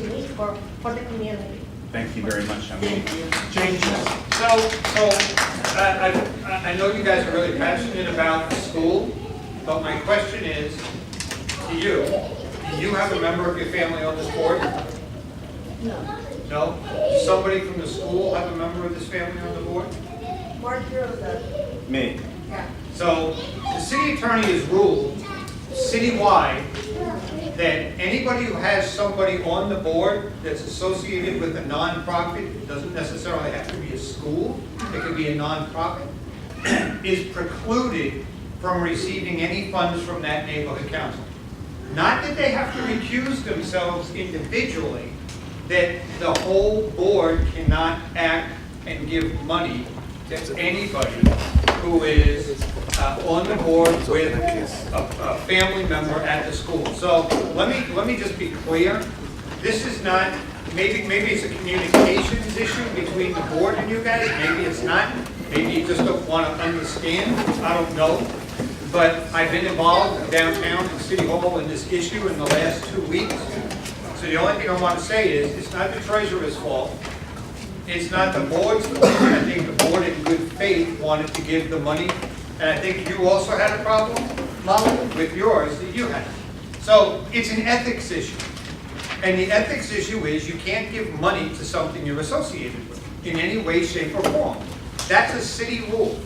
need for the community. Thank you very much. Change. I know you guys are really passionate about the school, but my question is to you, do you have a member of your family on this board? No. No? Does somebody from the school have a member of this family on the board? Mark Heroes does. Me. Yeah. So the city attorney has ruled citywide that anybody who has somebody on the board that's associated with a nonprofit, it doesn't necessarily have to be a school, it could be a nonprofit, is precluded from receiving any funds from that neighborhood council. Not that they have to recuse themselves individually, that the whole board cannot act and give money to anybody who is on the board with a family member at the school. So let me just be clear. This is not, maybe it's a communications issue between the board and you guys. Maybe it's not. Maybe you just don't want to understand. I don't know. But I've been involved downtown in City Hall in this issue in the last 2 weeks. So the only thing I want to say is, it's not the treasurer's fault. It's not the board's fault. I think the board in good faith wanted to give the money. And I think you also had a problem, Molly, with yours that you had. So it's an ethics issue. And the ethics issue is you can't give money to something you're associated with in any way, shape, or form. That's a city rule.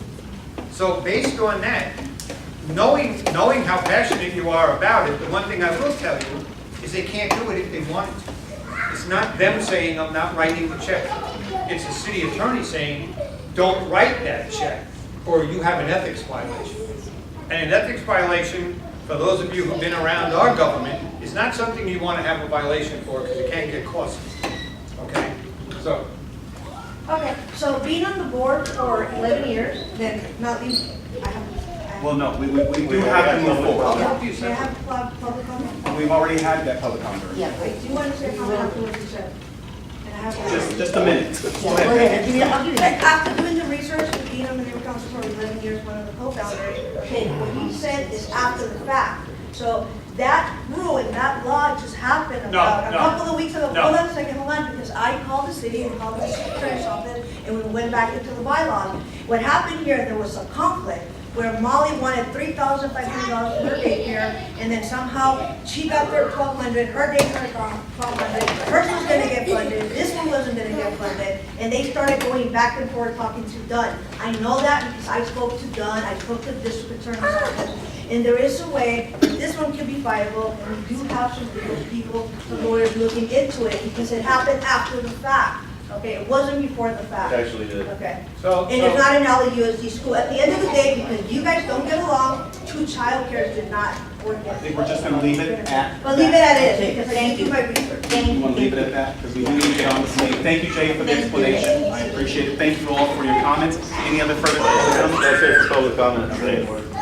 So based on that, knowing how passionate you are about it, the one thing I will tell you is they can't do it if they wanted to. It's not them saying, I'm not writing the check. It's the city attorney saying, don't write that check, or you have an ethics violation. And an ethics violation, for those of you who've been around our government, is not something you want to have a violation for because it can get costly. Okay? So. Okay, so being on the board for 11 years, then not leave, Well, no, we do have to move forward. May I have public comment? We've already had that public comment. Yeah, wait, do you want to say comment after what you said? And I have Just a minute. Go ahead. I'll give you that. After doing the research and being on the neighborhood council for 11 years, one of the co-founders, okay, what he said is after the fact. So that rule and that law just happened about a couple of weeks ago. Hold on a second, hold on, because I called the city and called the secretary's office and we went back into the bylaws. What happened here, there was a conflict where Molly wanted $3,500 for her daycare, and then somehow she got their $1,200, her daycare got $1,200, hers was gonna get funded, this one wasn't gonna get funded, and they started going back and forth talking to Dunn. I know that because I spoke to Dunn, I spoke to the district attorney's office, and there is a way, this one can be viable, and we do have some legal people, some lawyers looking into it, because it happened after the fact. Okay, it wasn't before the fact. It actually did. Okay. So, And it's not an LUSD school. At the end of the day, because you guys don't get along, two child cares did not work. I think we're just going to leave it at But leave it at it, because I need to do my research. You want to leave it at that? Because we do need to get on this meeting. Thank you, Jay, for the explanation. I appreciate it. Thank you all for your comments. Any other further comments? That's it for public comment.